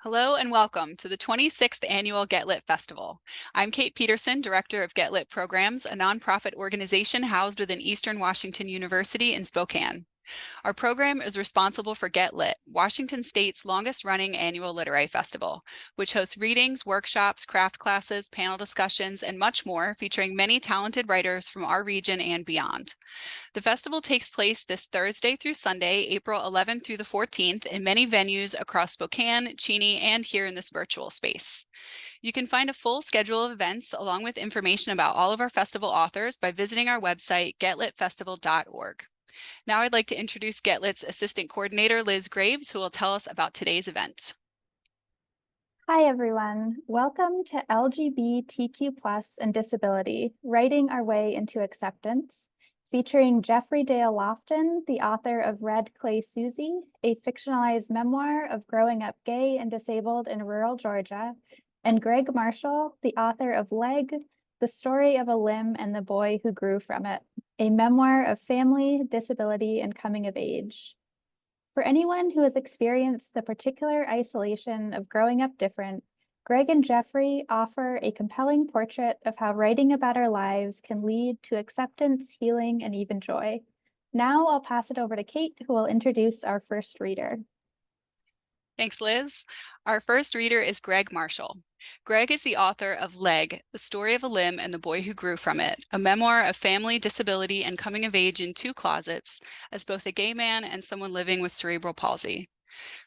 Hello and welcome to the 26th Annual Get Lit Festival. I'm Kate Peterson, Director of Get Lit Programs, a nonprofit organization housed within Eastern Washington University in Spokane. Our program is responsible for Get Lit, Washington State's longest-running annual literary festival, which hosts readings, workshops, craft classes, panel discussions, and much more, featuring many talented writers from our region and beyond. The festival takes place this Thursday through Sunday, April 11th through the 14th, in many venues across Spokane, Cheney, and here in this virtual space. You can find a full schedule of events along with information about all of our festival authors by visiting our website, getlitfestival.org. Now I'd like to introduce Get Lit's Assistant Coordinator, Liz Graves, who will tell us about today's event. Hi, everyone. Welcome to LGBTQ and Disability, Writing Our Way into Acceptance, featuring Jeffery Dale Lofton, the author of Red Clay Suzie, a fictionalized memoir of growing up gay and disabled in rural Georgia, and Greg Marshall, the author of Leg, the story of a limb and the boy who grew from it, a memoir of family, disability, and coming of age. For anyone who has experienced the particular isolation of growing up different, Greg and Jeffery offer a compelling portrait of how writing about our lives can lead to acceptance, healing, and even joy. Now I'll pass it over to Kate, who will introduce our first reader. Thanks, Liz. Our first reader is Greg Marshall. Greg is the author of Leg, the story of a limb and the boy who grew from it, a memoir of family, disability, and coming of age in two closets as both a gay man and someone living with cerebral palsy.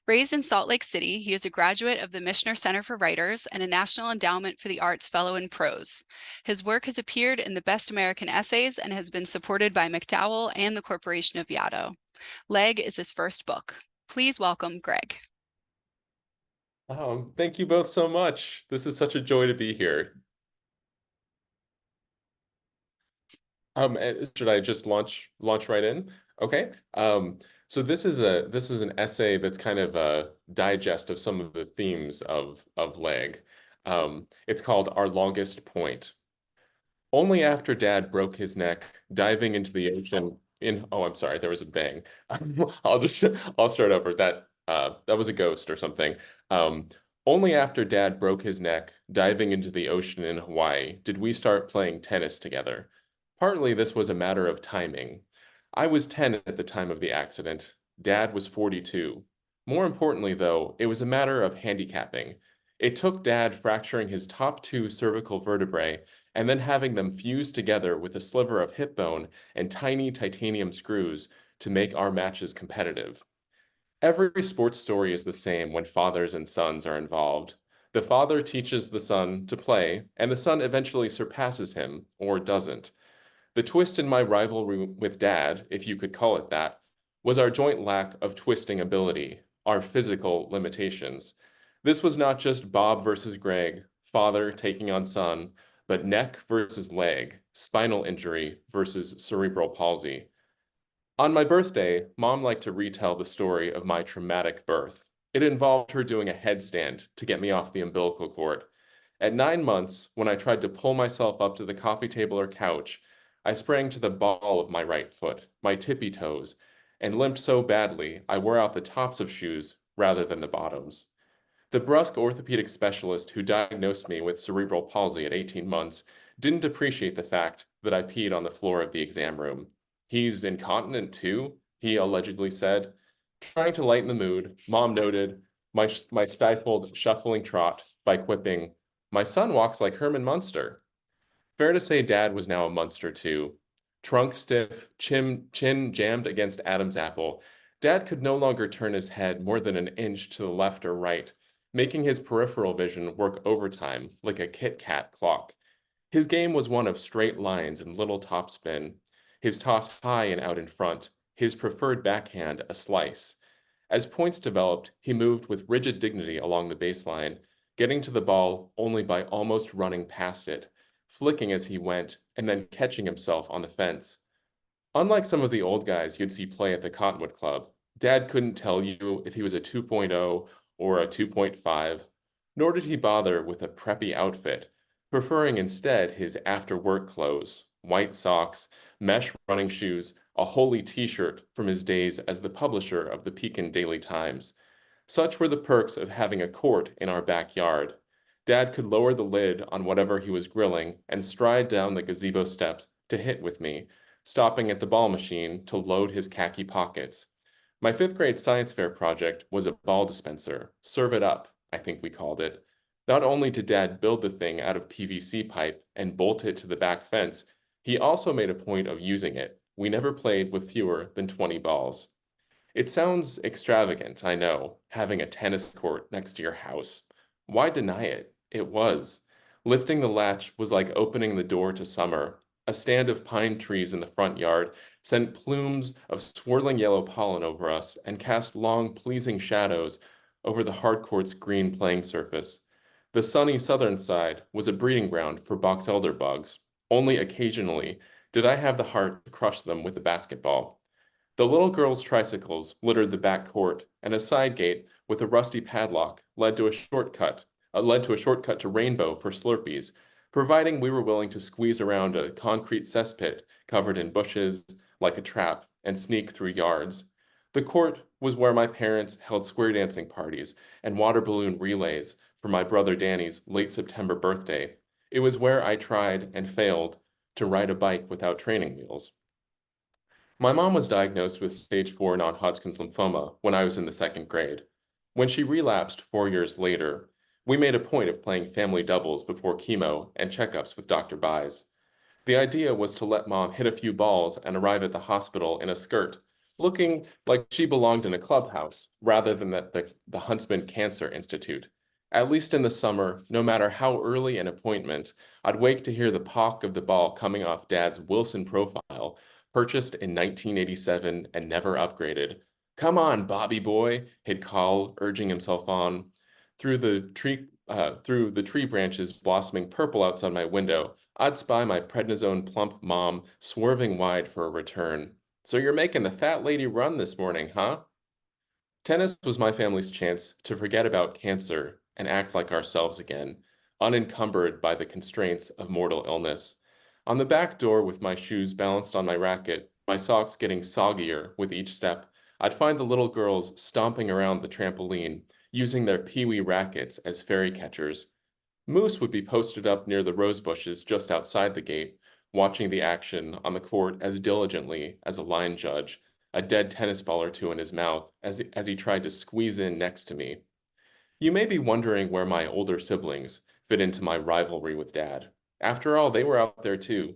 Raised in Salt Lake City, he is a graduate of the Mishner Center for Writers and a National Endowment for the Arts Fellow in Prose. His work has appeared in the Best American Essays and has been supported by McDowell and the Corporation of Yaddo. Leg is his first book. Please welcome Greg. Thank you both so much. This is such a joy to be here. Should I just launch right in? Okay. So this is an essay that's kind of a digest of some of the themes of Leg. It's called Our Longest Point. Only after Dad broke his neck diving into the ocean oh, I'm sorry, there was a bang. I'll start over. That was a ghost or something. Only after Dad broke his neck diving into the ocean in Hawaii did we start playing tennis together. Partly this was a matter of timing. I was 10 at the time of the accident. Dad was 42. More importantly, though, it was a matter of handicapping. It took Dad fracturing his top two cervical vertebrae and then having them fused together with a sliver of hip bone and tiny titanium screws to make our matches competitive. Every sports story is the same when fathers and sons are involved. The father teaches the son to play, and the son eventually surpasses him, or doesn't. The twist in my rivalry with Dad, if you could call it that, was our joint lack of twisting ability, our physical limitations. This was not just Bob versus Greg, father taking on son, but neck versus leg, spinal injury versus cerebral palsy. On my birthday, Mom liked to retell the story of my traumatic birth. It involved her doing a headstand to get me off the umbilical cord. At 9 months, when I tried to pull myself up to the coffee table or couch, I sprang to the ball of my right foot, my tippy toes, and limped so badly I wore out the tops of shoes rather than the bottoms. The brusque orthopedic specialist who diagnosed me with cerebral palsy at 18 months didn't appreciate the fact that I peed on the floor of the exam room. He's incontinent too, he allegedly said. Trying to lighten the mood, Mom noted my stifled, shuffling trot by quipping, "My son walks like Herman Munster." Fair to say Dad was now a Munster too. Trunk stiff, chin jammed against Adam's apple, Dad could no longer turn his head more than an inch to the left or right, making his peripheral vision work overtime like a Kit Kat clock. His game was one of straight lines and little topspin, his toss high and out in front, his preferred backhand a slice. As points developed, he moved with rigid dignity along the baseline, getting to the ball only by almost running past it, flicking as he went, and then catching himself on the fence. Unlike some of the old guys you'd see play at the Cottonwood Club, Dad couldn't tell you if he was a 2.0 or a 2.5, nor did he bother with a preppy outfit, preferring instead his after-work clothes, white socks, mesh running shoes, a holey t-shirt from his days as the publisher of the Pekin Daily Times. Such were the perks of having a court in our backyard. Dad could lower the lid on whatever he was grilling and stride down the gazebo steps to hit with me, stopping at the ball machine to load his khaki pockets. My fifth grade science fair project was a ball dispenser. Serve it up, I think we called it. Not only did Dad build the thing out of PVC pipe and bolt it to the back fence, he also made a point of using it. We never played with fewer than 20 balls. It sounds extravagant, I know, having a tennis court next to your house. Why deny it? It was. Lifting the latch was like opening the door to summer. A stand of pine trees in the front yard sent plumes of swirling yellow pollen over us and cast long, pleasing shadows over the hard court's green playing surface. The sunny southern side was a breeding ground for box elder bugs. Only occasionally did I have the heart to crush them with a basketball. The little girls' tricycles littered the back court, and a side gate with a rusty padlock led to a shortcut to Rainbow for Slurpees, providing we were willing to squeeze around a concrete cesspit covered in bushes like a trap and sneak through yards. The court was where my parents held square dancing parties and water balloon relays for my brother Danny's late September birthday. It was where I tried and failed to ride a bike without training wheels. My mom was diagnosed with stage 4 non-Hodgkin's lymphoma when I was in the second grade. When she relapsed 4 years later, we made a point of playing family doubles before chemo and checkups with Dr. Buys. The idea was to let mom hit a few balls and arrive at the hospital in a skirt, looking like she belonged in a clubhouse rather than at the Huntsman Cancer Institute. At least in the summer, no matter how early an appointment, I'd wake to hear the pock of the ball coming off Dad's Wilson profile, purchased in 1987 and never upgraded. Come on, Bobby boy, he'd call, urging himself on. Through the tree branches blossoming purple outside my window, I'd spy my prednisone plump mom swerving wide for a return. So you're making the fat lady run this morning, huh? Tennis was my family's chance to forget about cancer and act like ourselves again, unencumbered by the constraints of mortal illness. On the back door with my shoes balanced on my racket, my socks getting soggier with each step, I'd find the little girls stomping around the trampoline, using their peewee rackets as fairy catchers. Moose would be posted up near the rose bushes just outside the gate, watching the action on the court as diligently as a line judge, a dead tennis ball or two in his mouth as he tried to squeeze in next to me. You may be wondering where my older siblings fit into my rivalry with Dad. After all, they were out there too.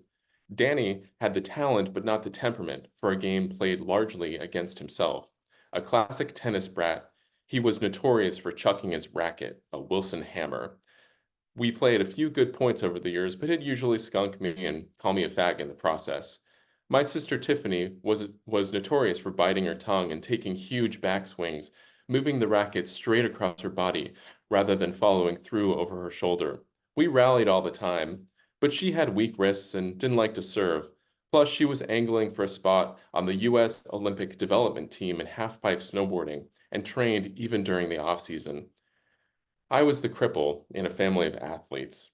Danny had the talent but not the temperament for a game played largely against himself. A classic tennis brat, he was notorious for chucking his racket, a Wilson hammer. We played a few good points over the years, but he'd usually skunk me and call me a fag in the process. My sister Tiffany was notorious for biting her tongue and taking huge backswings, moving the racket straight across her body rather than following through over her shoulder. We rallied all the time, but she had weak wrists and didn't like to serve. Plus, she was angling for a spot on the U.S. Olympic development team in halfpipe snowboarding and trained even during the off-season. I was the cripple in a family of athletes.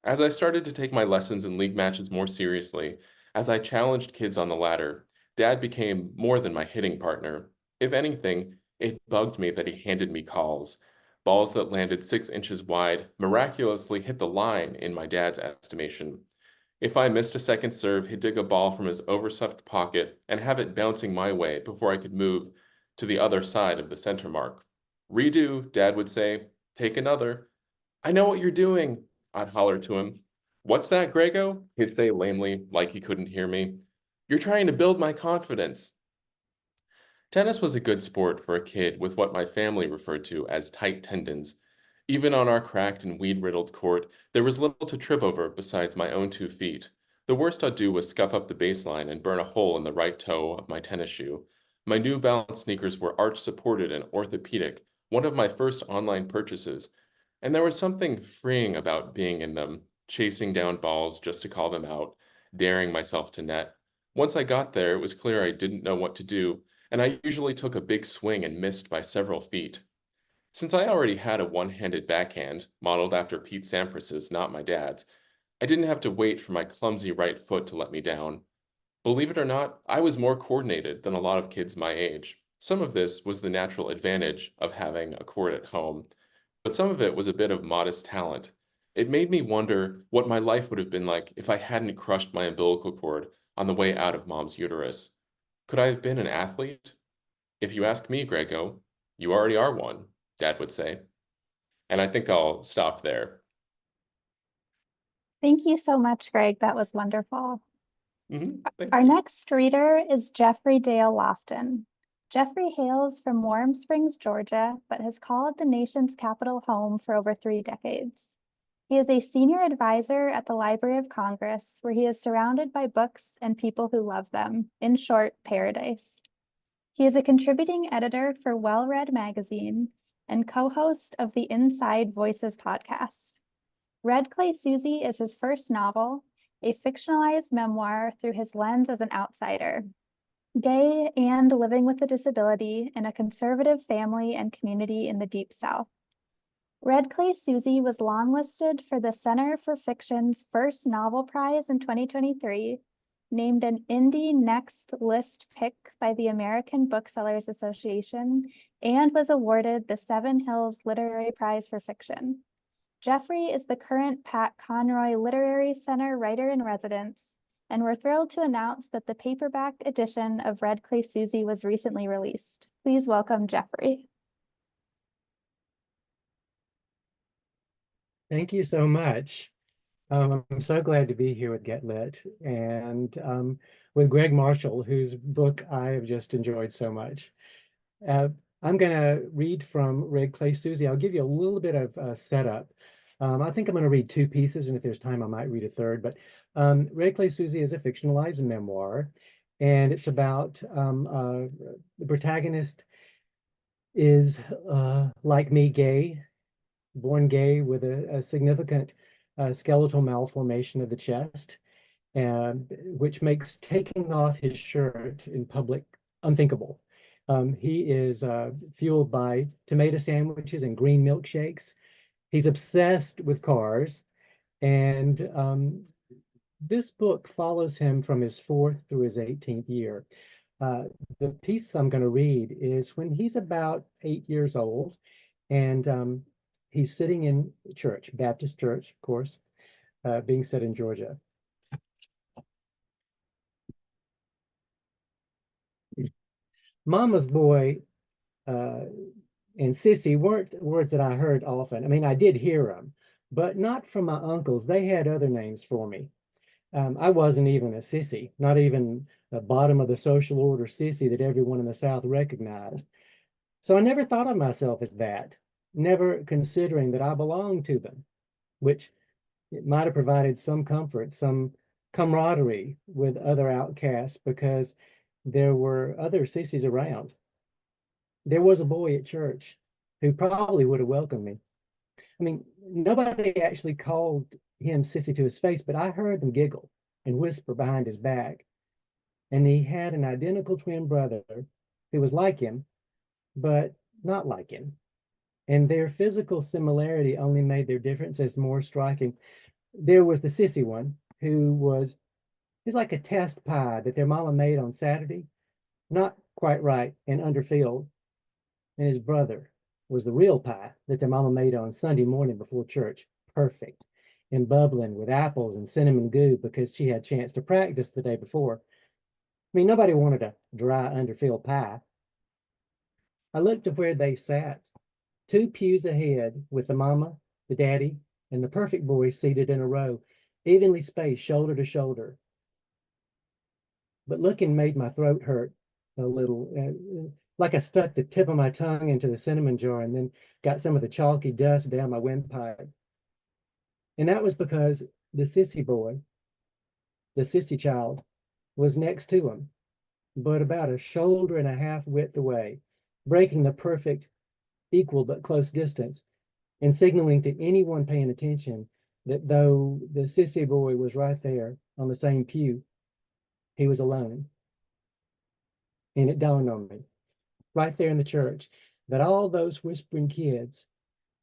As I started to take my lessons and league matches more seriously, as I challenged kids on the ladder, Dad became more than my hitting partner. If anything, it bugged me that he handed me calls. Balls that landed 6 inches wide miraculously hit the line in my dad's estimation. If I missed a second serve, he'd dig a ball from his overstuffed pocket and have it bouncing my way before I could move to the other side of the center mark. Redo, Dad would say. Take another. I know what you're doing, I'd holler to him. What's that, Grego? He'd say lamely, like he couldn't hear me. You're trying to build my confidence. Tennis was a good sport for a kid with what my family referred to as tight tendons. Even on our cracked and weed-riddled court, there was little to trip over besides my own 2 feet. The worst I'd do was scuff up the baseline and burn a hole in the right toe of my tennis shoe. My New Balance sneakers were arch-supported and orthopedic, one of my first online purchases, and there was something freeing about being in them, chasing down balls just to call them out, daring myself to net. Once I got there, it was clear I didn't know what to do, and I usually took a big swing and missed by several feet. Since I already had a one-handed backhand, modeled after Pete Sampras's, not my dad's, I didn't have to wait for my clumsy right foot to let me down. Believe it or not, I was more coordinated than a lot of kids my age. Some of this was the natural advantage of having a cord at home, but some of it was a bit of modest talent. It made me wonder what my life would have been like if I hadn't crushed my umbilical cord on the way out of mom's uterus. Could I have been an athlete? If you ask me, Grego, you already are one, Dad would say. And I think I'll stop there. Thank you so much, Greg. That was wonderful. Thank Our you. next reader is Jeffrey Dale Lofton. Jeffrey hails from Warm Springs, Georgia, but has called the nation's capital home for over 3 decades. He is a senior advisor at the Library of Congress, where he is surrounded by books and people who love them. In short, paradise. He is a contributing editor for Well Read magazine and co-host of the Inside Voices podcast. Red Clay Suzie is his first novel, a fictionalized memoir through his lens as an outsider, gay and living with a disability in a conservative family and community in the Deep South. Red Clay Suzie was longlisted for the Center for Fiction's first novel prize in 2023, named an Indie Next List pick by the American Booksellers Association, and was awarded the Seven Hills Literary Prize for Fiction. Jeffrey is the current Pat Conroy Literary Center Writer-in-Residence, and we're thrilled to announce that the paperback edition of Red Clay Suzie was recently released. Please welcome Jeffrey. Thank you so much. I'm so glad to be here with Get Lit and with Greg Marshall, whose book I have just enjoyed so much. I'm going to read from Red Clay Suzie. I'll give you a little bit of setup. I think I'm going to read 2 pieces, and if there's time, I might read a third. But Red Clay Suzie is a fictionalized memoir, and it's about the protagonist is, like me, gay, born gay with a significant skeletal malformation of the chest, which makes taking off his shirt in public unthinkable. He is fueled by tomato sandwiches and green milkshakes. He's obsessed with cars, and this book follows him from his 4th through his 18th year. The piece I'm going to read is when he's about 8 years old, and he's sitting in church, Baptist church, of course, being set in Georgia. Mama's boy and sissy weren't words that I heard often. I mean, I did hear them, but not from my uncles. They had other names for me. I wasn't even a sissy, not even the bottom of the social order sissy that everyone in the South recognized. So I never thought of myself as that, never considering that I belonged to them, which it might have provided some comfort, some camaraderie with other outcasts because there were other sissies around. There was a boy at church who probably would have welcomed me. I mean, nobody actually called him sissy to his face, but I heard them giggle and whisper behind his back. And he had an identical twin brother who was like him, but not like him. And their physical similarity only made their differences more striking. There was the sissy one who was like a test pie that their mama made on Saturday, not quite right and underfilled. And his brother was the real pie that their mama made on Sunday morning before church, perfect and bubbling with apples and cinnamon goo because she had a chance to practice the day before. I mean, nobody wanted a dry, underfilled pie. I looked to where they sat, 2 pews ahead, with the mama, the daddy, and the perfect boy seated in a row, evenly spaced, shoulder to shoulder. But looking made my throat hurt a little, like I stuck the tip of my tongue into the cinnamon jar and then got some of the chalky dust down my windpipe. And that was because the sissy boy, the sissy child, was next to him, but about a shoulder and a half width away, breaking the perfect equal but close distance and signaling to anyone paying attention that though the sissy boy was right there on the same pew, he was alone. And it dawned on me, right there in the church, that all those whispering kids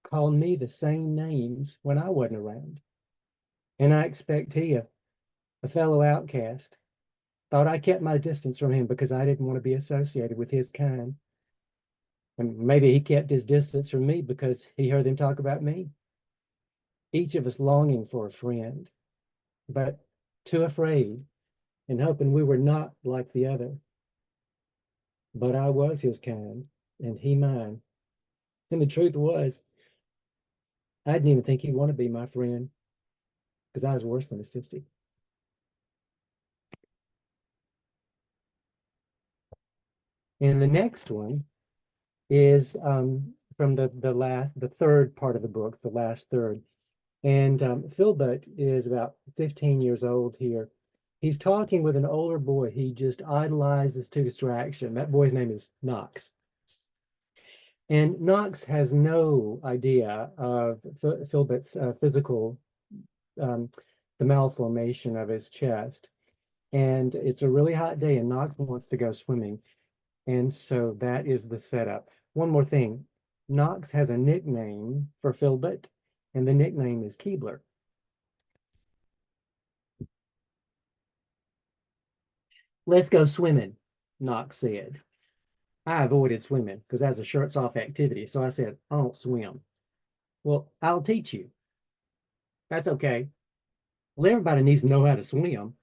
called me the same names when I wasn't around. And I expect he, a fellow outcast, thought I kept my distance from him because I didn't want to be associated with his kind. And maybe he kept his distance from me because he heard them talk about me. Each of us longing for a friend, but too afraid and hoping we were not like the other. But I was his kind, and he mine. And the truth was, I didn't even think he'd want to be my friend because I was worse than a sissy. And the next one is from the third part of the book, the last third. And Philbert is about 15 years old here. He's talking with an older boy he just idolizes to distraction. That boy's name is Knox. And Knox has no idea of Philbert's physical, the malformation of his chest. And it's a really hot day and Knox wants to go swimming. And so that is the setup. One more thing, Knox has a nickname for Philbert, and the nickname is Keebler. Let's go swimming, Knox said. I avoided swimming because that's a shirts off activity. So I said, I don't swim. Well, I'll teach you. That's okay. Well, everybody needs to know how to swim.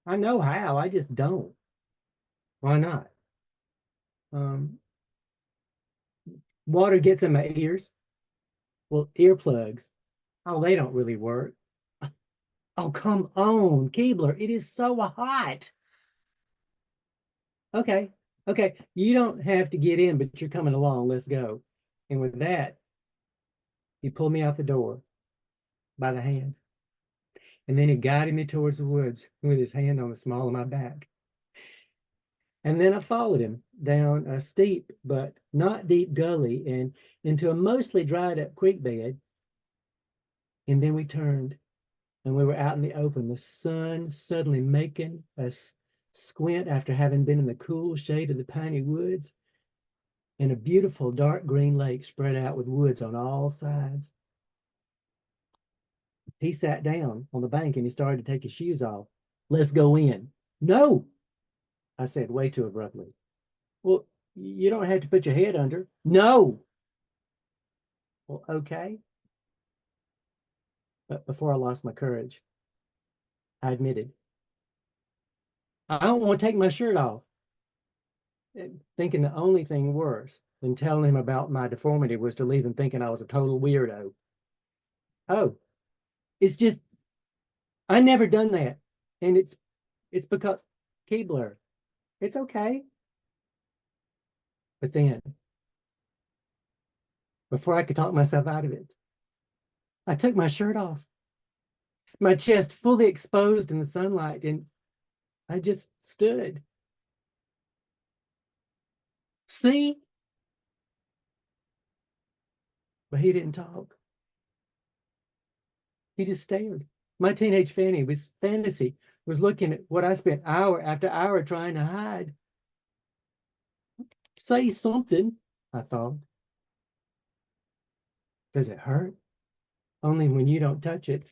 I know how, I just don't. Why not? Water gets in my ears. Well, earplugs, oh, they don't really work. Oh, come on, Keebler, it is so hot. Okay, okay, you don't have to get in, but you're coming along, let's go. And with that, he pulled me out the door by the hand. And then he guided me towards the woods with his hand on the small of my back. And then I followed him down a steep but not deep gully and into a mostly dried up creek bed. And then we turned and we were out in the open, the sun suddenly making us squint after having been in the cool shade of the piney woods, and a beautiful dark green lake spread out with woods on all sides. He sat down on the bank and he started to take his shoes off. Let's go in. No, I said way too abruptly. Well, you don't have to put your head under. No. Well, okay. But before I lost my courage, I admitted, I don't want to take my shirt off. Thinking the only thing worse than telling him about my deformity was to leave him thinking I was a total weirdo. Oh, it's just, I never done that. And it's because, Keebler, it's okay. But then, before I could talk myself out of it, I took my shirt off, my chest fully exposed in the sunlight, and I just stood. See? But he didn't talk. He just stared. My teenage fantasy was looking at what I spent hour after hour trying to hide. Say something, I thought. Does it hurt? Only when you don't touch it.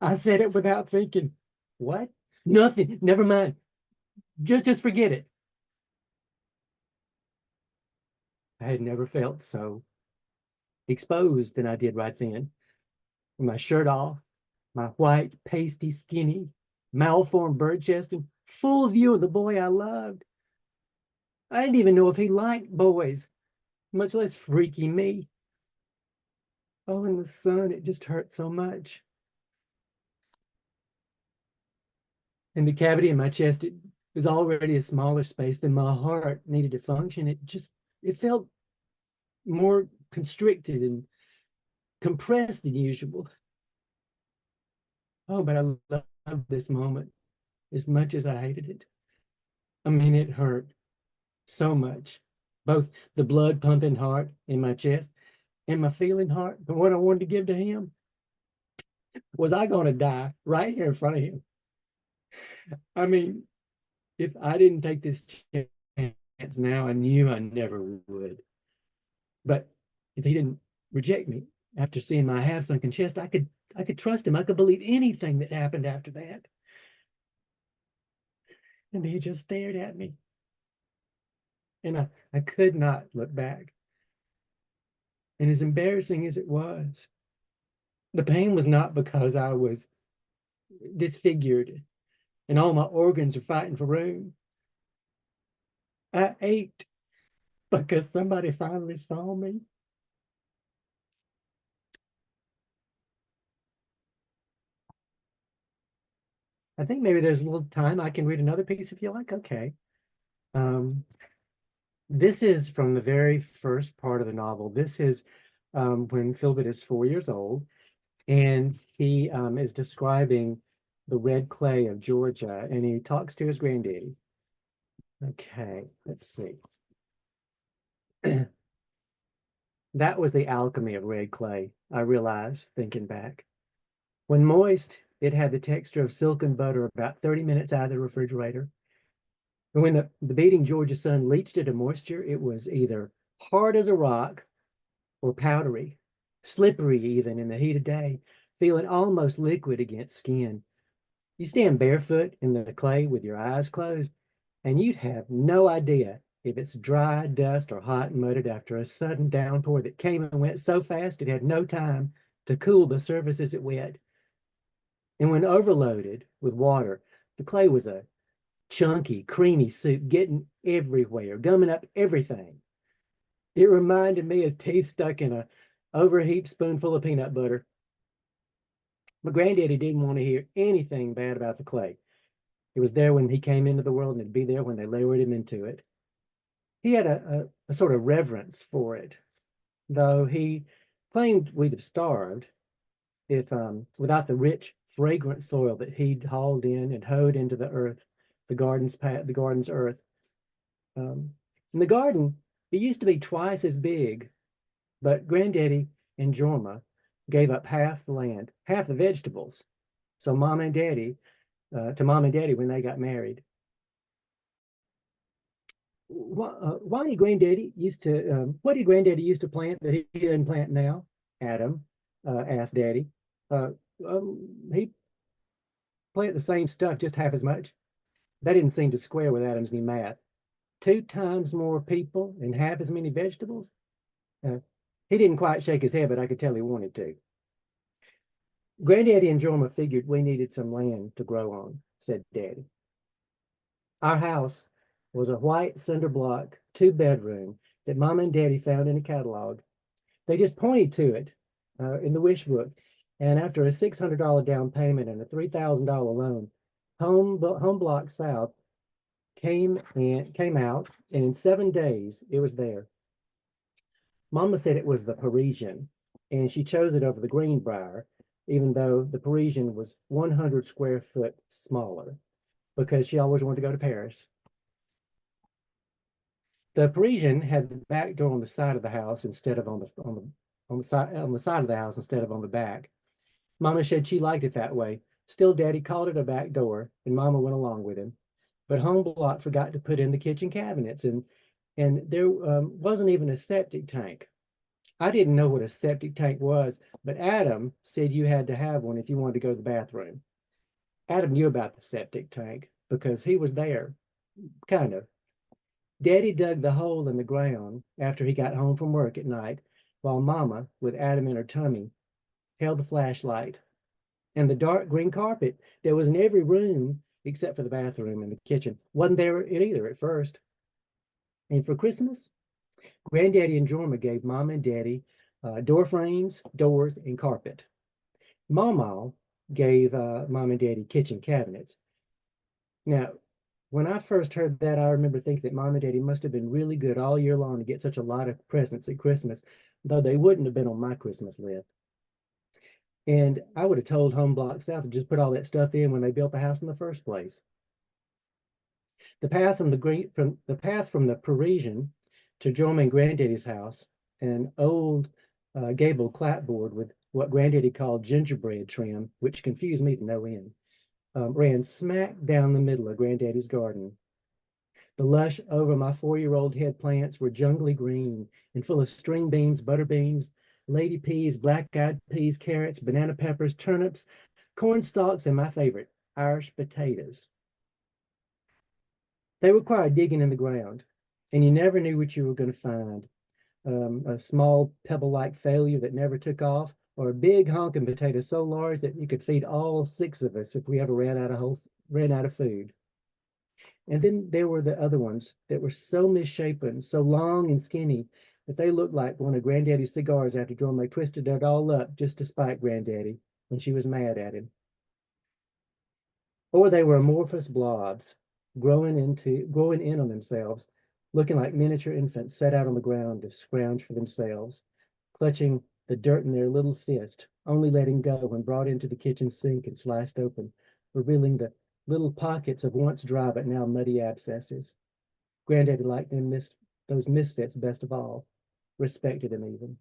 I said it without thinking. What? Nothing. Never mind. Just forget it. I had never felt so exposed than I did right then. With my shirt off, my white, pasty, skinny, malformed bird chest, and full view of the boy I loved. I didn't even know if he liked boys, much less freaky me. Oh, in the sun, it just hurt so much. In the cavity in my chest, it was already a smaller space than my heart needed to function. It felt more constricted and compressed than usual. Oh, but I loved this moment as much as I hated it. I mean, it hurt so much. Both the blood pumping heart in my chest and my feeling heart, but what I wanted to give to him was I going to die right here in front of him. I mean, if I didn't take this chance now, I knew I never would. But if he didn't reject me after seeing my half-sunken chest, I could trust him. I could believe anything that happened after that. And he just stared at me. And I could not look back. And as embarrassing as it was, the pain was not because I was disfigured and all my organs are fighting for room. I ached because somebody finally saw me. I think maybe there's a little time I can read another piece if you like. Okay. This is from the very first part of the novel. This is when Philbert is 4 years old, and he is describing the red clay of Georgia, and he talks to his granddaddy. Okay, let's see. That was the alchemy of red clay, I realized, thinking back. When moist, it had the texture of silken butter about 30 minutes out of the refrigerator. And when the beating Georgia sun leached it to moisture, it was either hard as a rock or powdery, slippery even in the heat of day, feeling almost liquid against skin. You stand barefoot in the clay with your eyes closed, and you'd have no idea if it's dry, dust, or hot and mudded after a sudden downpour that came and went so fast it had no time to cool the surfaces it wet. And when overloaded with water, the clay was a chunky, creamy soup getting everywhere, gumming up everything. It reminded me of teeth stuck in a overheaped spoonful of peanut butter. My granddaddy didn't want to hear anything bad about the clay. It was there when he came into the world, and it'd be there when they lowered him into it. He had a sort of reverence for it, though he claimed we'd have starved if without the rich, fragrant soil that he'd hauled in and hoed into the earth, the garden's earth. In the garden, it used to be twice as big, but Granddaddy and Jorma gave up half the land, half the vegetables. So Mom and Daddy, to Mom and Daddy when they got married. Why did Granddaddy used to, what did Granddaddy used to plant that he didn't plant now? Adam asked Daddy. He planted the same stuff, just half as much. That didn't seem to square with Adam's new math. 2 times more people and half as many vegetables? He didn't quite shake his head, but I could tell he wanted to. Granddaddy and Jorma figured we needed some land to grow on, said Daddy. Our house was a white cinder block 2-bedroom that Mom and Daddy found in a catalog. They just pointed to it in the wish book, and after a $600 down payment and a $3,000 loan, Home Block South came out, and in 7 days it was there. Mama said it was the Parisian, and she chose it over the Greenbrier, even though the Parisian was 100 square foot smaller, because she always wanted to go to Paris. The Parisian had the back door on the side of the house instead of on the side of the house instead of on the back. Mama said she liked it that way. Still, Daddy called it a back door, and Mama went along with him. But Home Block forgot to put in the kitchen cabinets, and there wasn't even a septic tank. I didn't know what a septic tank was, but Adam said you had to have one if you wanted to go to the bathroom. Adam knew about the septic tank because he was there, kind of. Daddy dug the hole in the ground after he got home from work at night, while Mama, with Adam in her tummy, held the flashlight. And the dark green carpet that was in every room except for the bathroom and the kitchen wasn't there either at first. And for Christmas, Granddaddy and Jorma gave Mom and Daddy door frames, doors, and carpet. Mama gave Mom and Daddy kitchen cabinets. Now, when I first heard that, I remember thinking that Mom and Daddy must have been really good all year long to get such a lot of presents at Christmas, though they wouldn't have been on my Christmas list. And I would have told Home Block South to just put all that stuff in when they built the house in the first place. The path from the Parisian to Jorma and Granddaddy's house, an old gabled clapboard with what Granddaddy called gingerbread trim, which confused me to no end, ran smack down the middle of Granddaddy's garden. The lush over my 4-year-old head plants were jungly green and full of string beans, butter beans, lady peas, black-eyed peas, carrots, banana peppers, turnips, corn stalks, and my favorite, Irish potatoes. They required digging in the ground. and you never knew what you were going to find. A small pebble-like failure that never took off, or a big honking potato so large that you could feed all 6 of us if we ever ran out of food. And then there were the other ones that were so misshapen, so long and skinny, that they looked like one of Granddaddy's cigars after Jorma twisted it all up just to spite Granddaddy when she was mad at him. Or they were amorphous blobs growing in on themselves, looking like miniature infants set out on the ground to scrounge for themselves, clutching the dirt in their little fist, only letting go when brought into the kitchen sink and sliced open, revealing the little pockets of once dry but now muddy abscesses. Granddaddy liked those misfits best of all, respected them even.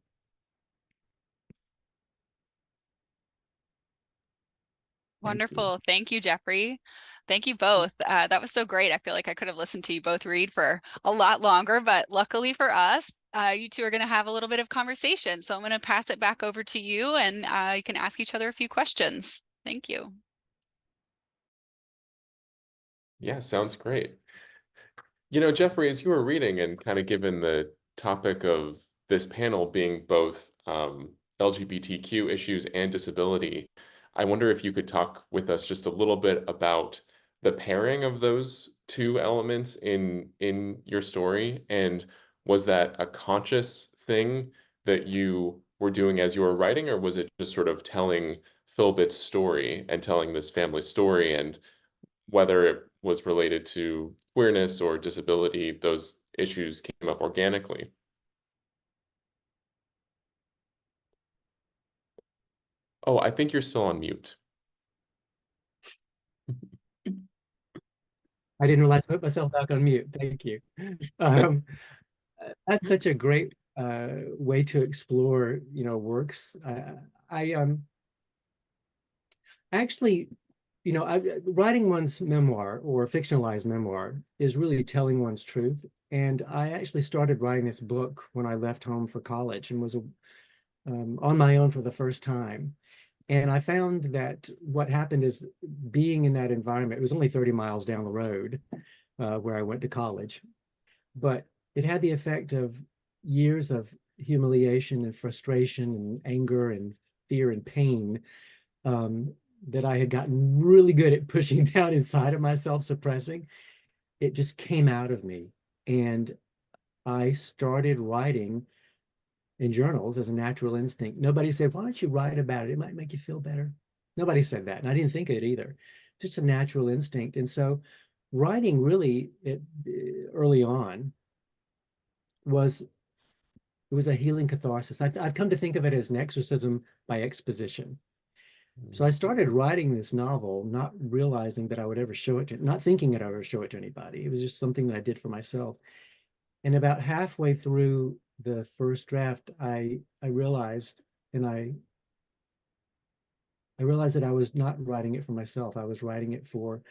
Wonderful. Thank you, Jeffrey. Thank you both. That was so great. I feel like I could have listened to you both read for a lot longer, but luckily for us, you two are going to have a little bit of conversation. So I'm going to pass it back over to you, and you can ask each other a few questions. Thank you. Yeah, sounds great. You know, Jeffrey, as you were reading and kind of given the topic of this panel being both LGBTQ issues and disability, I wonder if you could talk with us just a little bit about the pairing of those two elements in your story. And was that a conscious thing that you were doing as you were writing, or was it just sort of telling Philbit's story and telling this family story, and whether it was related to queerness or disability, those issues came up organically? Oh, I think you're still on mute. I didn't realize I put myself back on mute. Thank you. Um, that's such a great way to explore, works. I actually, writing one's memoir or fictionalized memoir is really telling one's truth. And I actually started writing this book when I left home for college and was on my own for the first time. And I found that what happened is, being in that environment, it was only 30 miles down the road where I went to college, but it had the effect of years of humiliation and frustration and anger and fear and pain that I had gotten really good at pushing down inside of myself, suppressing. It just came out of me. And I started writing in journals as a natural instinct. Nobody said, why don't you write about it? It might make you feel better. Nobody said that. And I didn't think of it either. Just a natural instinct. And so writing really early on was a healing catharsis. I've come to think of it as an exorcism by exposition. So I started writing this novel, not realizing that I would ever show it to, not thinking that I would ever show it to anybody. It was just something that I did for myself. And about halfway through the first draft, I realized, and I realized that I was not writing it for myself. I was writing it for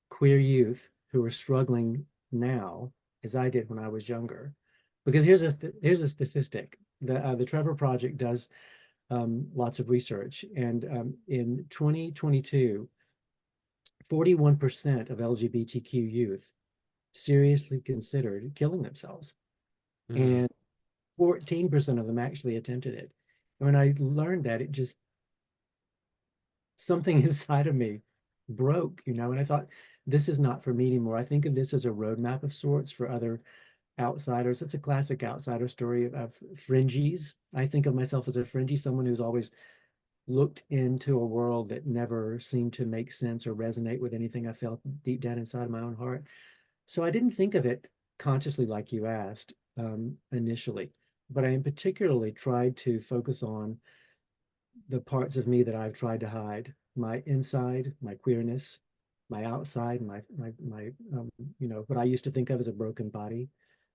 queer youth who are struggling now, as I did when I was younger. Because here's a statistic. The Trevor Project does lots of research, and in 2022, 41% of LGBTQ youth seriously considered killing themselves, and 14% of them actually attempted it. And when I learned that, it just, something inside of me broke, and I thought, this is not for me anymore. I think of this as a roadmap of sorts for other outsiders. It's a classic outsider story of fringies. I think of myself as a fringie, someone who's always looked into a world that never seemed to make sense or resonate with anything I felt deep down inside my own heart. So I didn't think of it consciously like you asked initially, but I particularly tried to focus on the parts of me that I've tried to hide: my inside, my queerness, my outside, my what I used to think of as a broken body.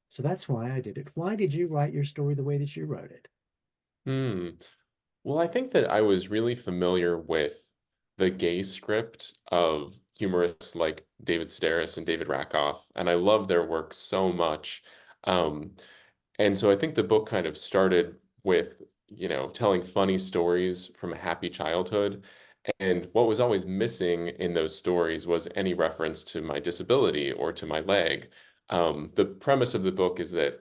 So that's why I did it. Why did you write your story the way that you wrote it? Well, I think that I was really familiar with the gay script of humorists like David Sedaris and David Rakoff, and I love their work so much. And so I think the book kind of started with, telling funny stories from a happy childhood. And what was always missing in those stories was any reference to my disability or to my leg. The premise of the book is that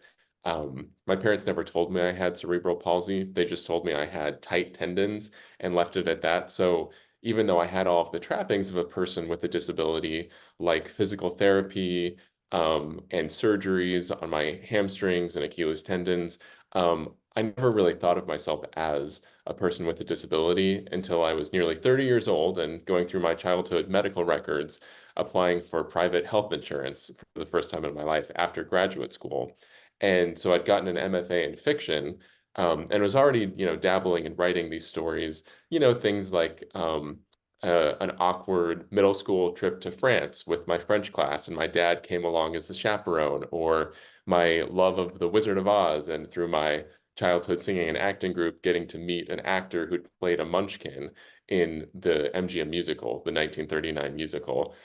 my parents never told me I had cerebral palsy. They just told me I had tight tendons and left it at that. So even though I had all of the trappings of a person with a disability, like physical therapy, and surgeries on my hamstrings and Achilles tendons, I never really thought of myself as a person with a disability until I was nearly 30 years old and going through my childhood medical records, applying for private health insurance for the first time in my life after graduate school. And so I'd gotten an MFA in fiction, and was already, dabbling in writing these stories, things like an awkward middle school trip to France with my French class, and my dad came along as the chaperone, or my love of The Wizard of Oz, and through my childhood singing and acting group, getting to meet an actor who'd played a Munchkin in the MGM musical, the 1939 musical.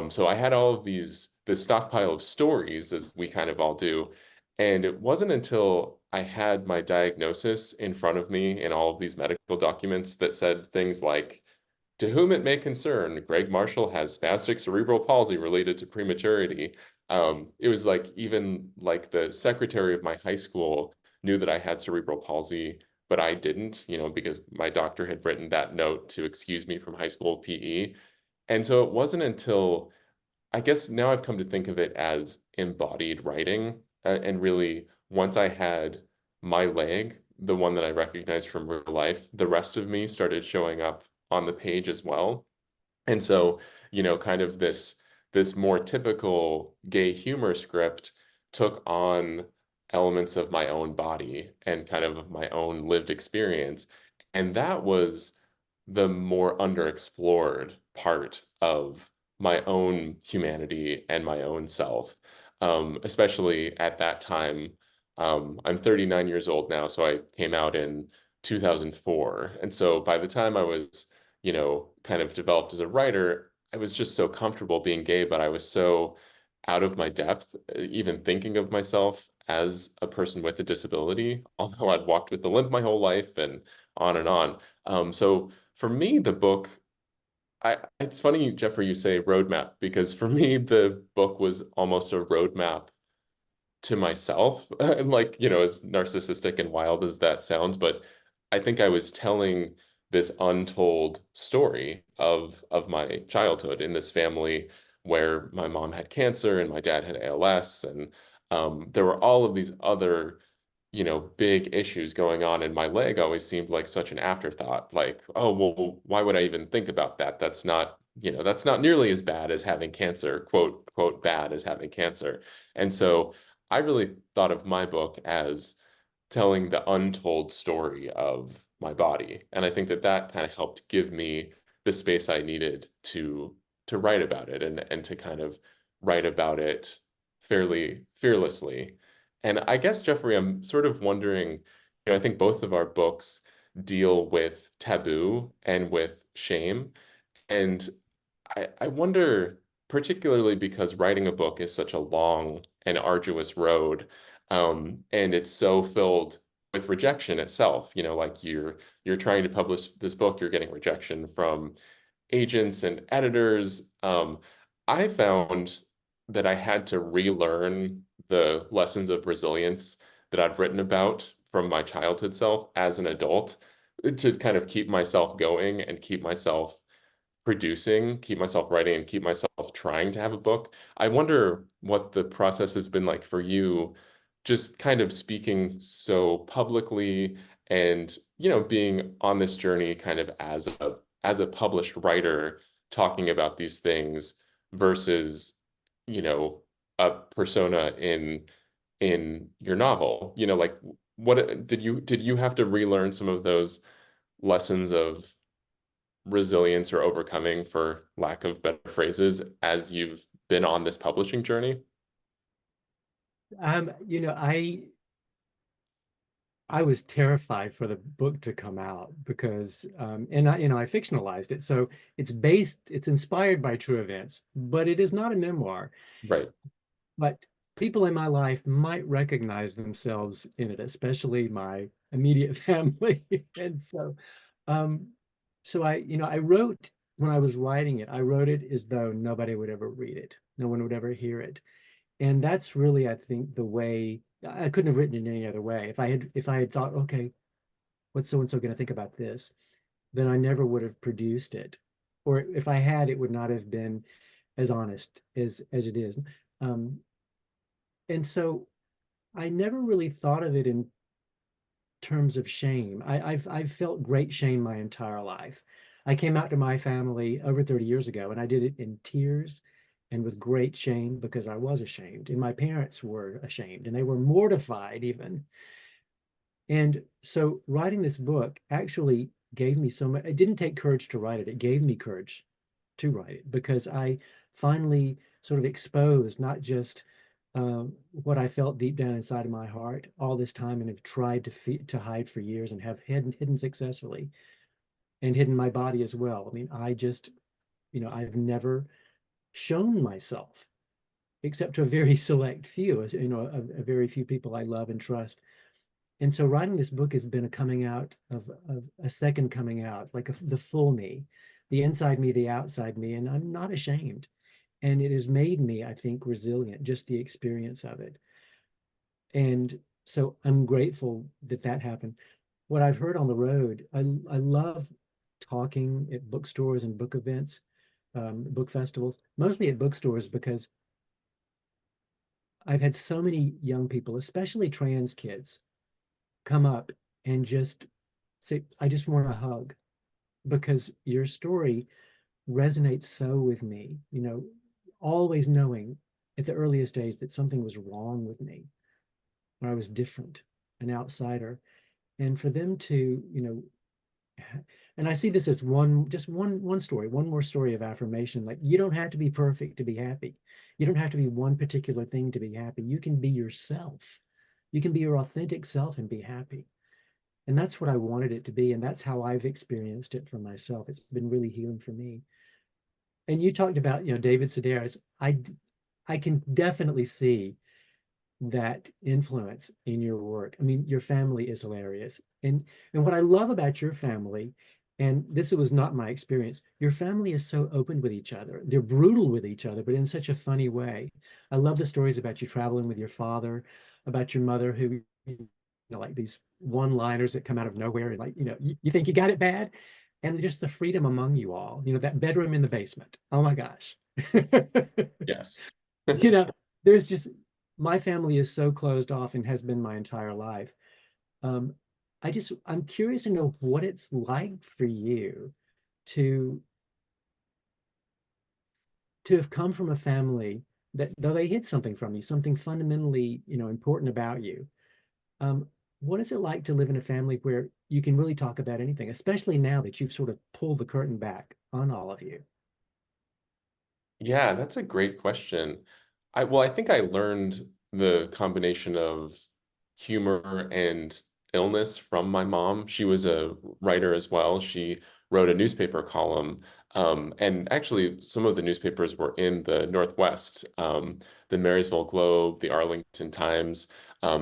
So I had all of this stockpile of stories, as we kind of all do. And it wasn't until I had my diagnosis in front of me in all of these medical documents that said things like, to whom it may concern, Greg Marshall has spastic cerebral palsy related to prematurity. It was like, even like the secretary of my high school knew that I had cerebral palsy, but I didn't, because my doctor had written that note to excuse me from high school PE. And so it wasn't until, I guess now I've come to think of it as embodied writing. And really, once I had my leg, the one that I recognized from real life, the rest of me started showing up on the page as well. And so, kind of this more typical gay humor script took on elements of my own body and kind of my own lived experience. And that was the more underexplored part of my own humanity and my own self, especially at that time. I'm 39 years old now, so I came out in 2004. And so by the time I was, kind of developed as a writer, I was just so comfortable being gay, but I was so out of my depth, even thinking of myself as a person with a disability, although I'd walked with a limp my whole life and on and on. So for me, the book, it's funny, Jeffrey, you say roadmap, because for me, the book was almost a roadmap to myself. And like, as narcissistic and wild as that sounds, but I think I was telling this untold story of my childhood in this family where my mom had cancer and my dad had ALS, and there were all of these other, big issues going on, and my leg always seemed like such an afterthought. Like, oh, well, why would I even think about that? That's not nearly as bad as having cancer, quote, bad as having cancer. And so I really thought of my book as telling the untold story of my body. And I think that that kind of helped give me the space I needed to write about it, and to kind of write about it fairly fearlessly. And I guess, Jeffrey, I'm sort of wondering, I think both of our books deal with taboo and with shame. And I wonder, particularly because writing a book is such a long and arduous road, and it's so filled with rejection itself. Like you're trying to publish this book, you're getting rejection from agents and editors. I found that I had to relearn the lessons of resilience that I've written about from my childhood self as an adult, to kind of keep myself going and keep myself producing, keep myself writing, and keep myself trying to have a book. I wonder what the process has been like for you, just kind of speaking so publicly, and, being on this journey kind of as a published writer, talking about these things versus, you know, a persona in your novel. Like, what did you have to relearn some of those lessons of resilience or overcoming, for lack of better phrases, as you've been on this publishing journey? You know, I was terrified for the book to come out because, and I fictionalized it. So it's inspired by true events, but it is not a memoir. Right. But people in my life might recognize themselves in it, especially my immediate family. And um, so I wrote, when I was writing it, I wrote it as though nobody would ever read it. No one would ever hear it. And that's really, I think, the way I couldn't have written it any other way. If I had thought, okay, what's so and so going to think about this, then I never would have produced it. Or if I had, it would not have been as honest as it is. Um, and so I never really thought of it in terms of shame. I've felt great shame my entire life. I came out to my family over 30 years ago, and I did it in tears and with great shame because I was ashamed, and my parents were ashamed, and they were mortified even. And so writing this book actually gave me so much. It didn't take courage to write it. It gave me courage to write it because I finally sort of exposed not just what I felt deep down inside of my heart all this time and have tried to hide for years and have hidden successfully and hidden my body as well. I mean, I just, I've never shown myself except to a very select few, a very few people I love and trust. And so writing this book has been a coming out of a second coming out, like the full me, the inside me, the outside me, and I'm not ashamed. And it has made me, I think, resilient, just the experience of it. And so I'm grateful that that happened. What I've heard on the road, I love talking at bookstores and book events, book festivals, mostly at bookstores because I've had so many young people, especially trans kids, come up and just say, I just want a hug because your story resonates so with me, always knowing at the earliest age that something was wrong with me, or I was different, an outsider. And for them to, and I see this as one story, one more story of affirmation. Like you don't have to be perfect to be happy. You don't have to be one particular thing to be happy. You can be yourself. You can be your authentic self and be happy. And that's what I wanted it to be. And that's how I've experienced it for myself. It's been really healing for me. And you talked about, David Sedaris. I can definitely see that influence in your work. I mean, your family is hilarious. And what I love about your family, and this was not my experience, your family is so open with each other. They're brutal with each other, but in such a funny way. I love the stories about you traveling with your father, about your mother who, like these one-liners that come out of nowhere, like, you think you got it bad, and just the freedom among you all, that bedroom in the basement. Oh my gosh. Yes. you know, there's just my family is so closed off and has been my entire life. Um, I'm curious to know what it's like for you to have come from a family that though they hid something from you, something fundamentally, important about you. Um, what is it like to live in a family where you can really talk about anything, especially now that you've sort of pulled the curtain back on all of you? Yeah, that's a great question. I think I learned the combination of humor and illness from my mom. She was a writer as well. She wrote a newspaper column. And actually, some of the newspapers were in the Northwest, the Marysville Globe, the Arlington Times.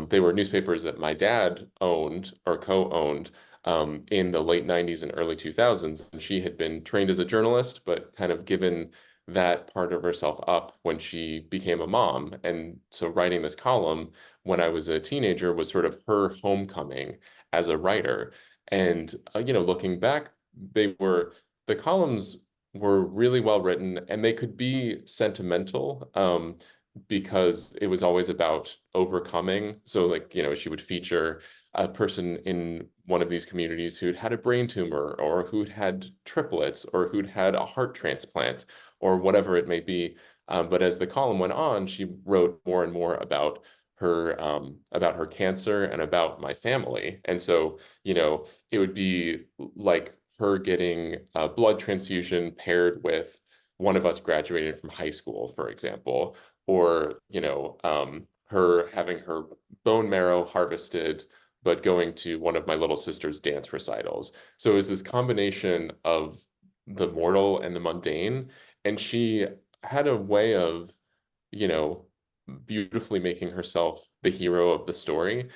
They were newspapers that my dad owned or co-owned in the late 90s and early 2000s. And she had been trained as a journalist, but kind of given that part of herself up when she became a mom. And so writing this column when I was a teenager was sort of her homecoming as a writer. And looking back, the columns were really well written and they could be sentimental. Because it was always about overcoming. So like, she would feature a person in one of these communities who'd had a brain tumor or who'd had triplets or who'd had a heart transplant or whatever it may be. But as the column went on, she wrote more and more about her cancer and about my family. And so, it would be like her getting a blood transfusion paired with one of us graduating from high school, for example, or, her having her bone marrow harvested, but going to one of my little sister's dance recitals. So it was this combination of the mortal and the mundane. And she had a way of, you know, beautifully making herself the hero of the story.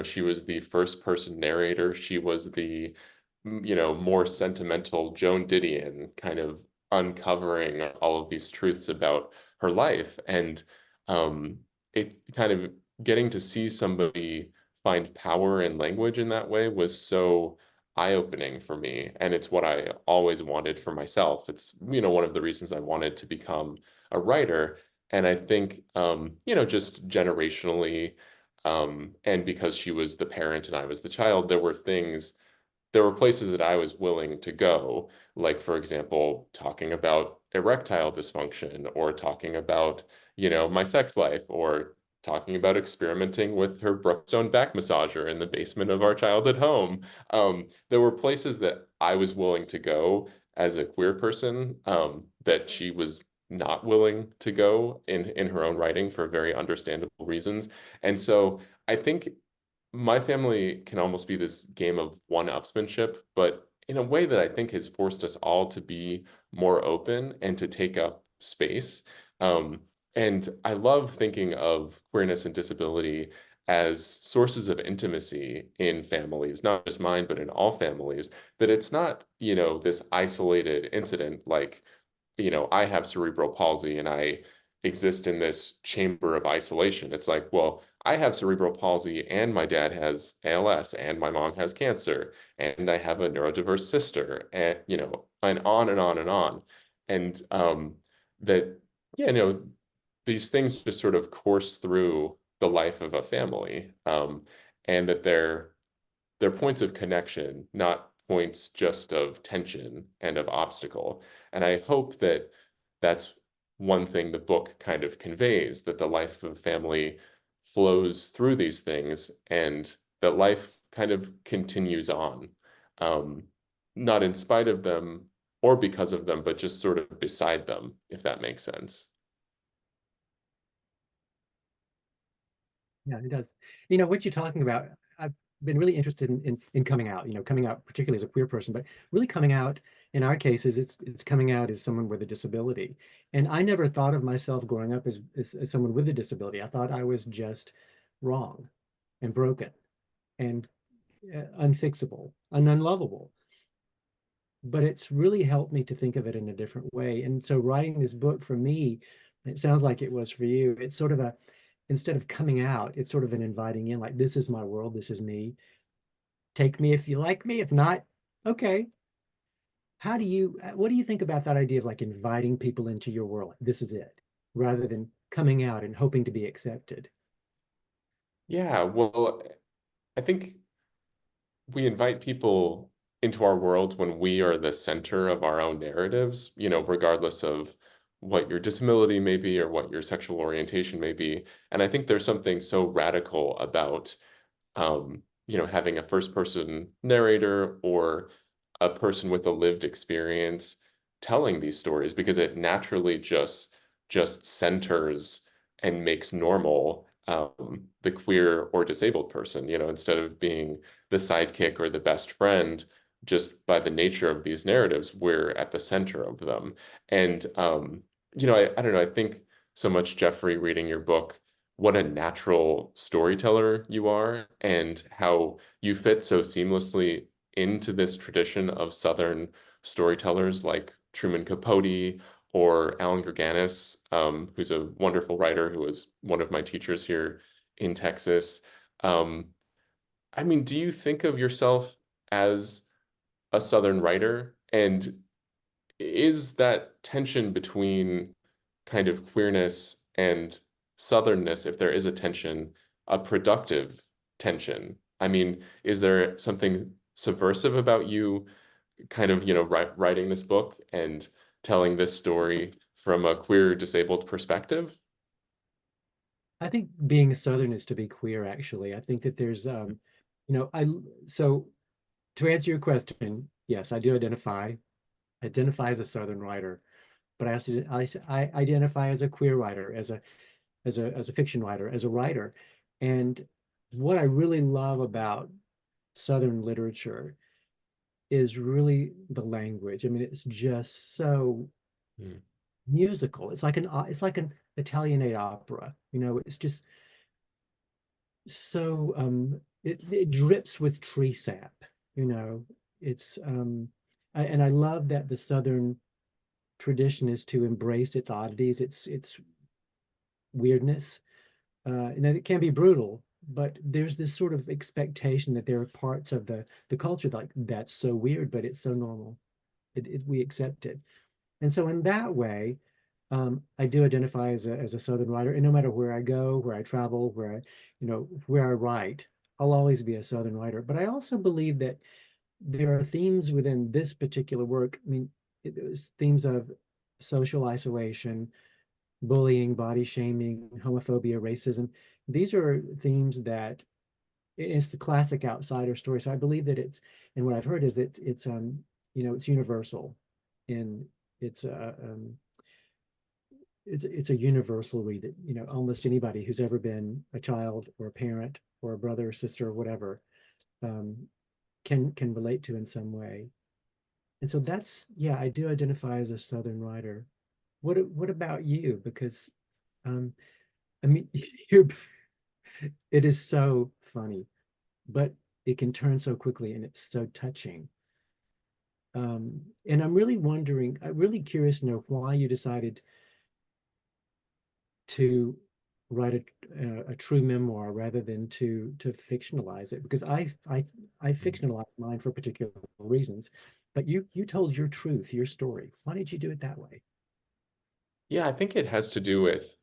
She was the first person narrator. She was the, more sentimental Joan Didion kind of uncovering all of these truths about her life. And it kind of getting to see somebody find power in language in that way was so eye-opening for me. And it's what I always wanted for myself. It's, one of the reasons I wanted to become a writer. And I think, just generationally, and because she was the parent and I was the child, there were places that I was willing to go, like, for example, talking about erectile dysfunction or talking about, my sex life or talking about experimenting with her Brookstone back massager in the basement of our childhood home. There were places that I was willing to go as a queer person, that she was not willing to go in her own writing for very understandable reasons. And so I think my family can almost be this game of one-upsmanship, but in a way that I think has forced us all to be more open and to take up space. Um, and I love thinking of queerness and disability as sources of intimacy in families, not just mine, but in all families, that it's not, this isolated incident like, I have cerebral palsy and I exist in this chamber of isolation. It's like, well, I have cerebral palsy and my dad has ALS and my mom has cancer and I have a neurodiverse sister and, and on and on and on. And that, yeah, these things just sort of course through the life of a family, and that they're points of connection, not points just of tension and of obstacle. And I hope that that's one thing the book kind of conveys, that the life of a family flows through these things and that life kind of continues on, um, not in spite of them or because of them, but just sort of beside them, if that makes sense. Yeah, it does. What you're talking about, I've been really interested in coming out, coming out particularly as a queer person, but really coming out in our cases, it's coming out as someone with a disability. And I never thought of myself growing up as someone with a disability. I thought I was just wrong and broken and unfixable and unlovable. But it's really helped me to think of it in a different way. And so writing this book for me, it sounds like it was for you. It's sort of instead of coming out, it's sort of an inviting in, like, this is my world, this is me. Take me if you like me, if not, okay. What do you think about that idea of like inviting people into your world? This is it, rather than coming out and hoping to be accepted? Yeah, well, I think we invite people into our world when we are the center of our own narratives, regardless of what your disability may be or what your sexual orientation may be. And I think there's something so radical about, having a first person narrator or a person with a lived experience telling these stories because it naturally just centers and makes normal, the queer or disabled person, instead of being the sidekick or the best friend. Just by the nature of these narratives, we're at the center of them. And I don't know, I think so much, Jeffrey, reading your book, what a natural storyteller you are and how you fit so seamlessly into this tradition of Southern storytellers like Truman Capote or Alan Gurganis, who's a wonderful writer who was one of my teachers here in Texas. Um, I mean, do you think of yourself as a Southern writer? And is that tension between kind of queerness and Southernness, if there is a tension, a productive tension? I mean, is there something subversive about you kind of, writing this book and telling this story from a queer disabled perspective? I think being a Southern is to be queer, actually. I think that there's, so to answer your question, yes, I do identify as a Southern writer, but I identify as a queer writer, as a fiction writer, as a writer. And what I really love about Southern literature is really the language. I mean, it's just so Mm. musical. It's like an Italianate opera. It's just so it drips with tree sap. It's and I love that the Southern tradition is to embrace its oddities. It's weirdness. And it can be brutal, but there's this sort of expectation that there are parts of the culture like that's so weird, but it's so normal. We accept it. And so in that way, I do identify as a Southern writer, and no matter where I go, where I travel, where I write, I'll always be a Southern writer. But I also believe that there are themes within this particular work. I mean, there's themes of social isolation, bullying, body shaming, homophobia, racism. These are themes that it's the classic outsider story. So I believe that and what I've heard is it's universal, and it's a universal read that, almost anybody who's ever been a child or a parent or a brother or sister or whatever, can relate to in some way. And so yeah, I do identify as a Southern writer. What about you? Because I mean, it is so funny, but it can turn so quickly and it's so touching. And I'm really curious to know why you decided to write a true memoir rather than to fictionalize it, because I fictionalized mine for particular reasons, but you told your truth, your story. Why did you do it that way? Yeah, I think it has to do with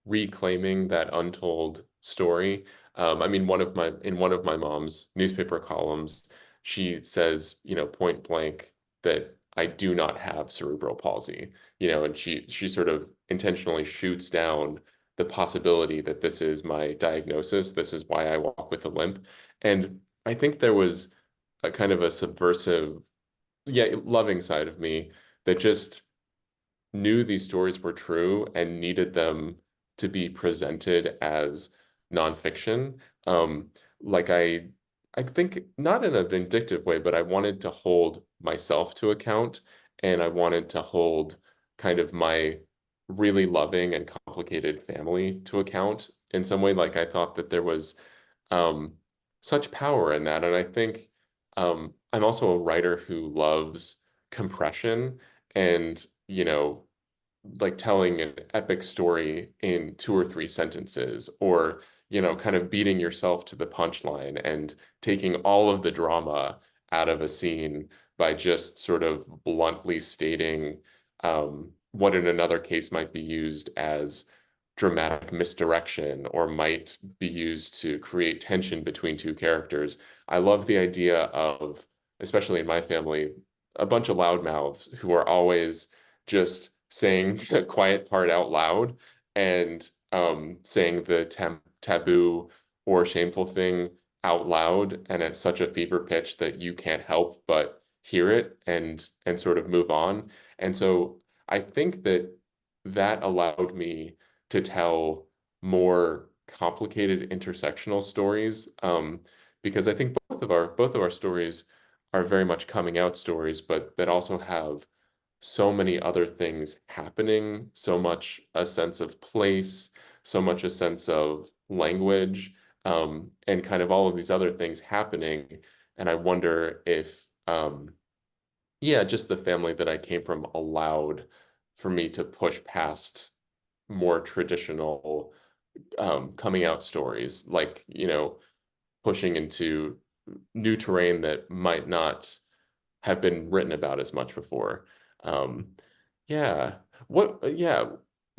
reclaiming that untold story. I mean, in one of my mom's newspaper columns, she says, point blank that I do not have cerebral palsy, and she sort of intentionally shoots down the possibility that this is my diagnosis. This is why I walk with a limp. And I think there was a kind of a subversive, yeah, loving side of me that just knew these stories were true and needed them to be presented as nonfiction. Like I think not in a vindictive way, but I wanted to hold myself to account, and I wanted to hold kind of my really loving and complicated family to account in some way. Like I thought that there was um, such power in that. And I think I'm also a writer who loves compression and, like telling an epic story in 2 or 3 sentences, or, kind of beating yourself to the punchline and taking all of the drama out of a scene by just sort of bluntly stating what in another case might be used as dramatic misdirection or might be used to create tension between two characters. I love the idea of, especially in my family, a bunch of loudmouths who are always just saying the quiet part out loud and saying the taboo or shameful thing out loud and at such a fever pitch that you can't help but hear it and sort of move on. And so I think that that allowed me to tell more complicated intersectional stories, because I think both of our stories are very much coming out stories, but that also have so many other things happening, so much a sense of place, so much a sense of language, and kind of all of these other things happening. And I wonder if, yeah, just the family that I came from allowed for me to push past more traditional coming out stories, like, pushing into new terrain that might not have been written about as much before. Um, yeah. Yeah.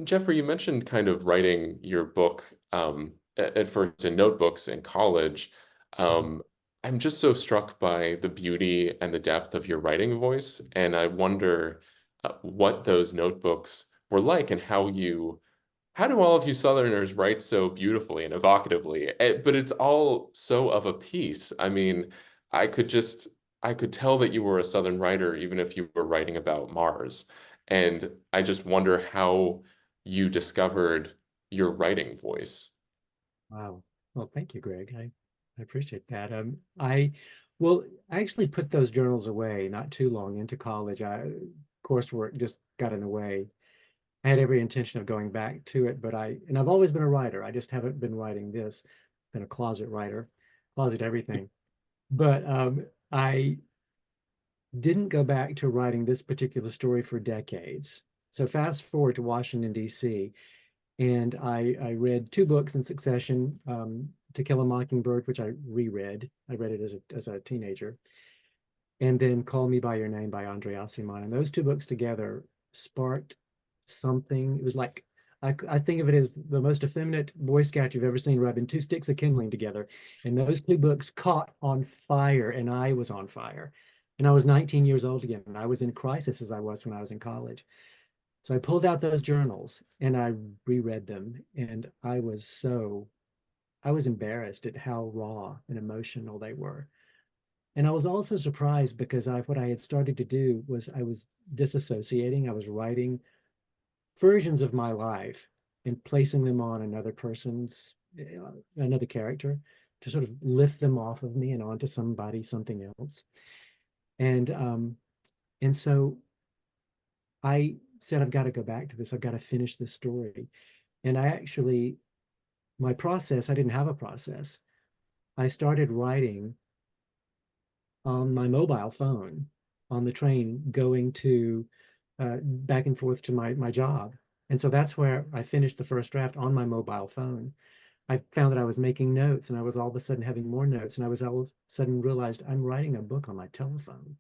Jeffrey, you mentioned kind of writing your book at first in notebooks in college. Mhm. Um, I'm just so struck by the beauty and the depth of your writing voice. And I wonder what those notebooks were like and how do all of you Southerners write so beautifully and evocatively? But it's all so of a piece. I mean, I could just I could tell that you were a Southern writer, even if you were writing about Mars. And I just wonder how you discovered your writing voice. Wow. Well, thank you, Greg. I appreciate that. Well, I actually put those journals away not too long into college. Coursework just got in the way. I had every intention of going back to it, but and I've always been a writer. I just haven't been writing this. Been a closet writer, closet everything. But I didn't go back to writing this particular story for decades. So fast forward to Washington, D.C., And I read 2 books in succession, To Kill a Mockingbird, which I reread. I read it as a teenager. And then Call Me by Your Name by Andre Aciman. And those 2 books together sparked something. It was like, I think of it as the most effeminate Boy Scout you've ever seen, rubbing 2 sticks of kindling together. And those 2 books caught on fire, and I was on fire. And I was 19 years old again, and I was in crisis as I was when I was in college. So I pulled out those journals and I reread them, and I was embarrassed at how raw and emotional they were. And I was also surprised because what I had started to do was I was disassociating. I was writing versions of my life and placing them on another person's, another character, to sort of lift them off of me and onto something else. And so I said, I've got to go back to this. I've got to finish this story. And my process, I didn't have a process. I started writing on my mobile phone on the train going to back and forth to my job. And so that's where I finished the first draft on my mobile phone. I found that I was making notes, and I was all of a sudden having more notes, and I was all of a sudden realized I'm writing a book on my telephone.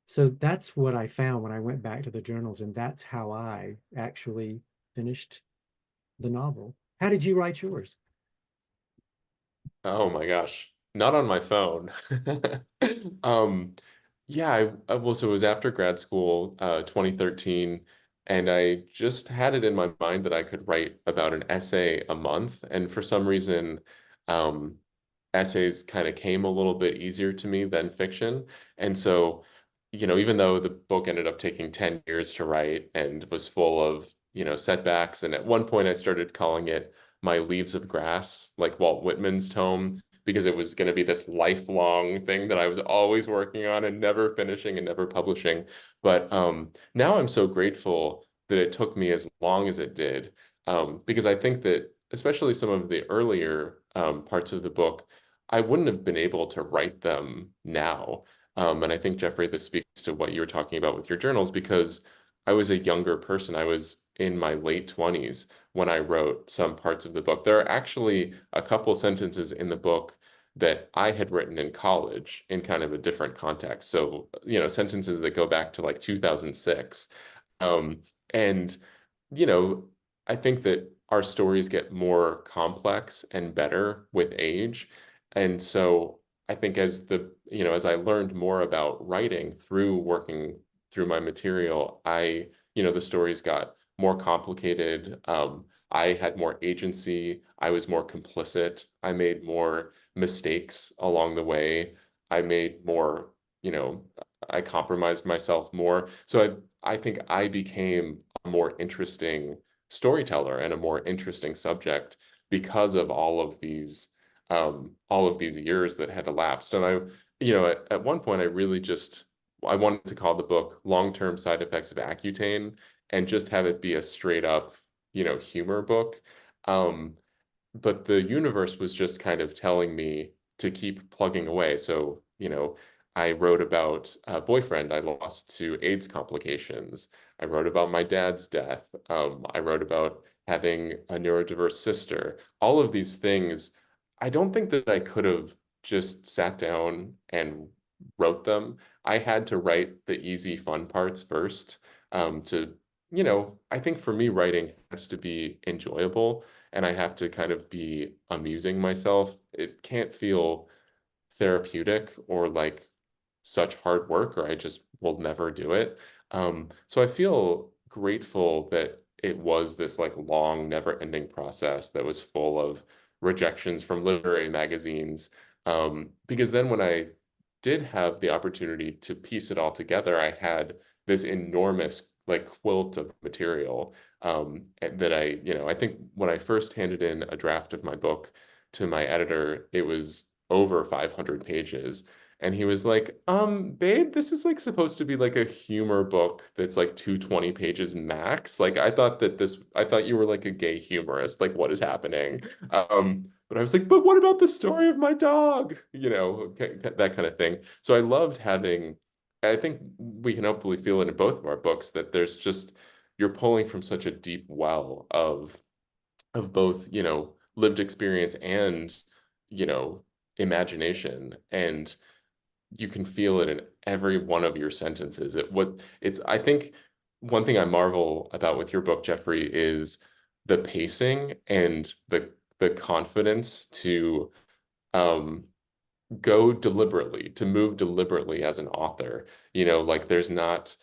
So that's what I found when I went back to the journals, and that's how I actually finished the novel. How did you write yours? Oh my gosh, not on my phone. Um, yeah, well, so it was after grad school, 2013, and I just had it in my mind that I could write about an essay a month, and for some reason, um, essays kind of came a little bit easier to me than fiction, and so, even though the book ended up taking 10 years to write and was full of, setbacks, and at one point I started calling it My Leaves of Grass, like Walt Whitman's tome, because it was going to be this lifelong thing that I was always working on and never finishing and never publishing. But now I'm so grateful that it took me as long as it did, because I think that especially some of the earlier parts of the book, I wouldn't have been able to write them now. And I think, Jeffrey, this speaks to what you were talking about with your journals, because I was a younger person. I was in my late 20s when I wrote some parts of the book. There are actually a couple sentences in the book that I had written in college in kind of a different context. So, sentences that go back to like 2006. Um, and, you know, I think that our stories get more complex and better with age. And so I think as I learned more about writing through working through my material, the stories got more complicated. I had more agency. I was more complicit. I made more mistakes along the way. I made more, I compromised myself more. So I think I became a more interesting storyteller and a more interesting subject because of all of these years that had elapsed. And at one point I wanted to call the book Long-Term Side Effects of Accutane and just have it be a straight up, humor book. Um, but the universe was just kind of telling me to keep plugging away. So, I wrote about a boyfriend I lost to AIDS complications. I wrote about my dad's death. I wrote about having a neurodiverse sister. All of these things, I don't think that I could have just sat down and wrote them. I had to write the easy, fun parts first. I think for me, writing has to be enjoyable, and I have to kind of be amusing myself. It can't feel therapeutic or like such hard work, or I just will never do it. So I feel grateful that it was this like long, never-ending process that was full of rejections from literary magazines. Because then when I did have the opportunity to piece it all together, I had this enormous like quilt of material that I think when I first handed in a draft of my book to my editor, it was over 500 pages. And he was like, babe, this is like supposed to be like a humor book that's like 220 pages max. Like I thought you were like a gay humorist. Like, what is happening? But I was like, but what about the story of my dog? That kind of thing. So I think we can hopefully feel it in both of our books that there's just you're pulling from such a deep well of both, you know, lived experience and, you know, imagination. And you can feel it in every one of your sentences. I think one thing I marvel about with your book, Jeffrey, is the pacing and the confidence to um go deliberately, to move deliberately as an author. You know, like there's not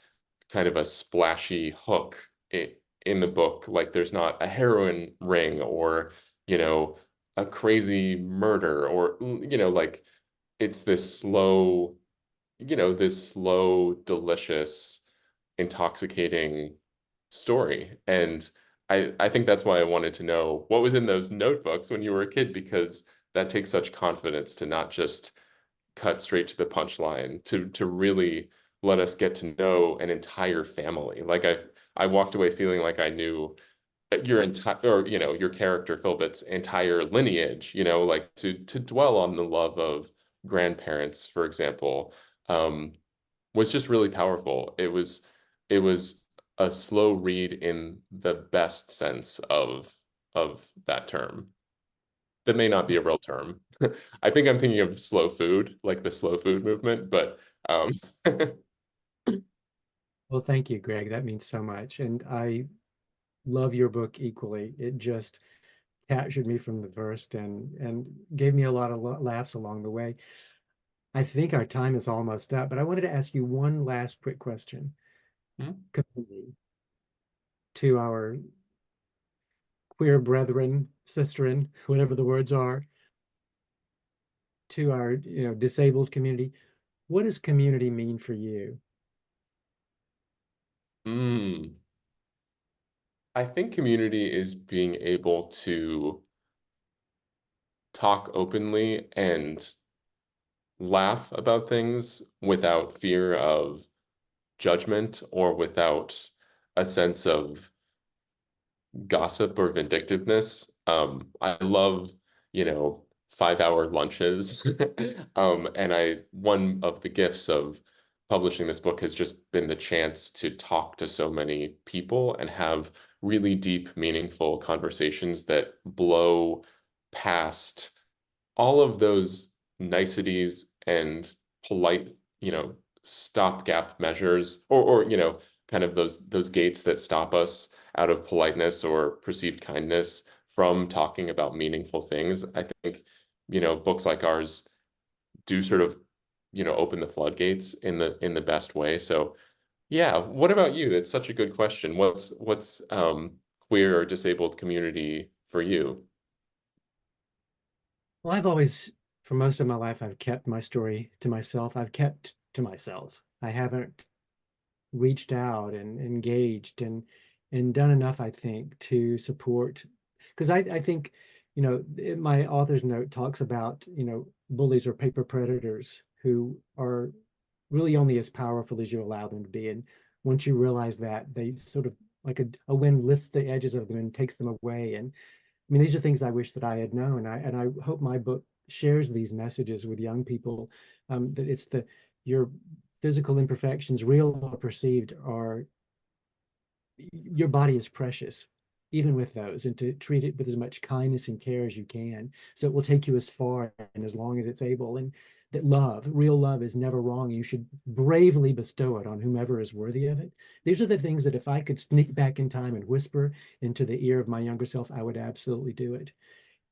kind of a splashy hook in the book. Like there's not a heroin ring or, you know, a crazy murder or, you know, like it's this slow, you know, this slow, delicious, intoxicating story. And I think that's why I wanted to know what was in those notebooks when you were a kid, because that takes such confidence to not just cut straight to the punchline, to really let us get to know an entire family. Like I walked away feeling like I knew your entire, or you know, your character Philbit's entire lineage, you know, like to dwell on the love of grandparents, for example, um, was just really powerful. It was a slow read in the best sense of that term. That may not be a real term. I think I'm thinking of slow food, like the slow food movement, but Well, thank you, Greg. That means so much. And I love your book equally. It just captured me from the first and gave me a lot of laughs along the way. I think our time is almost up, but I wanted to ask you one last quick question. Hmm? Community, to our queer brethren, sisterin, whatever the words are, to our, you know, disabled community, what does community mean for you? Mm. I think community is being able to talk openly and laugh about things without fear of judgment or without a sense of gossip or vindictiveness. I love, you know, 5-hour lunches. And one of the gifts of publishing this book has just been the chance to talk to so many people and have really deep, meaningful conversations that blow past all of those niceties and polite, you know, stopgap measures or you know, kind of those gates that stop us out of politeness or perceived kindness from talking about meaningful things. I think, you know, books like ours do sort of, you know, open the floodgates in the best way. So yeah, what about you? It's such a good question. What's queer or disabled community for you? Well, I've always, for most of my life, I've kept my story to myself. I've kept to myself. I haven't reached out and engaged and done enough, I think, to support. Because I think, you know, my author's note talks about, you know, bullies or paper predators who are really only as powerful as you allow them to be. And once you realize that, they sort of like a wind lifts the edges of them and takes them away. And I mean, these are things I wish that I had known. I hope my book shares these messages with young people, that it's your physical imperfections, real or perceived, are your body is precious, even with those, and to treat it with as much kindness and care as you can. So it will take you as far and as long as it's able. And that love, real love, is never wrong. You should bravely bestow it on whomever is worthy of it. These are the things that if I could sneak back in time and whisper into the ear of my younger self, I would absolutely do it.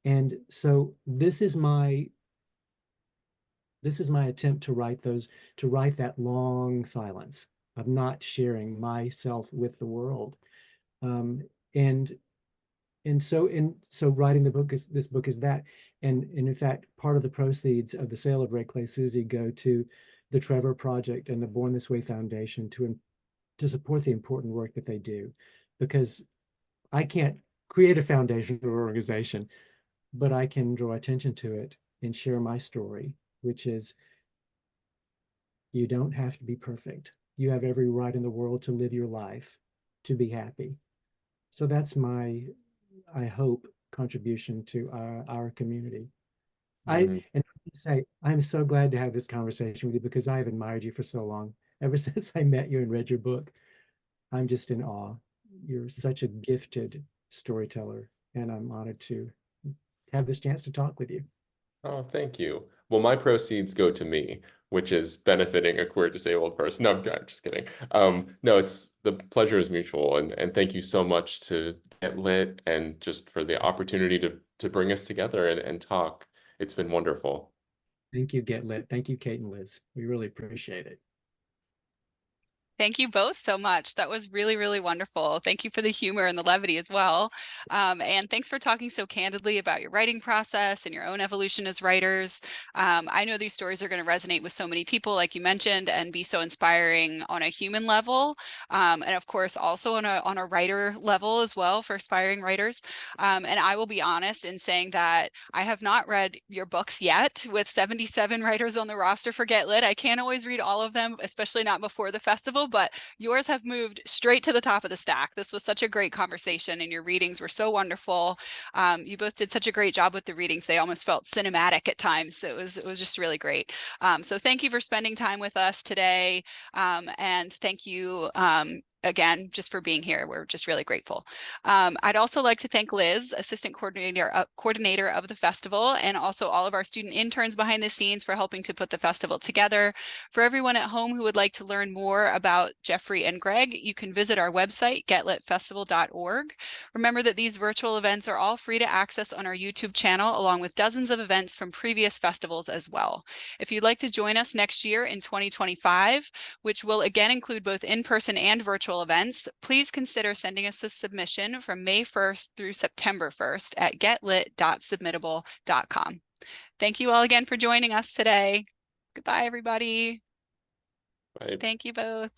And so this is my attempt to write that long silence of not sharing myself with the world. Um, and so writing this book is that. And in fact, part of the proceeds of the sale of Red Clay Suzie go to the Trevor Project and the Born This Way Foundation to support the important work that they do. Because I can't create a foundation or organization, but I can draw attention to it and share my story, which is, you don't have to be perfect. You have every right in the world to live your life, to be happy. So that's my, I hope, contribution to our community. Mm. And I say, I'm so glad to have this conversation with you because I have admired you for so long. Ever since I met you and read your book, I'm just in awe. you're such a gifted storyteller, and I'm honored to have this chance to talk with you. Oh, thank you. Well, my proceeds go to me, which is benefiting a queer disabled person. No, I'm just kidding. No, it's the pleasure is mutual, and thank you so much to Get Lit and just for the opportunity to bring us together and talk. It's been wonderful. Thank you, Get Lit. Thank you, Kate and Liz. We really appreciate it. Thank you both so much. That was really, really wonderful. Thank you for the humor and the levity as well. And thanks for talking so candidly about your writing process and your own evolution as writers. I know these stories are going to resonate with so many people, like you mentioned, and be so inspiring on a human level. And of course, also on a writer level as well for aspiring writers. And I will be honest in saying that I have not read your books yet. With 77 writers on the roster for Get Lit, I can't always read all of them, especially not before the festival, but yours have moved straight to the top of the stack. This was such a great conversation and your readings were so wonderful. You both did such a great job with the readings. They almost felt cinematic at times. So it was just really great. So thank you for spending time with us today. And thank you again, just for being here. We're just really grateful. I'd also like to thank Liz, assistant coordinator of the festival, and also all of our student interns behind the scenes for helping to put the festival together. For everyone at home who would like to learn more about Jeffrey and Greg, you can visit our website, getlitfestival.org. Remember that these virtual events are all free to access on our YouTube channel, along with dozens of events from previous festivals as well. If you'd like to join us next year in 2025, which will again include both in-person and virtual events, please consider sending us a submission from May 1st through September 1st at getlit.submittable.com. Thank you all again for joining us today. Goodbye, everybody. Bye. Thank you both.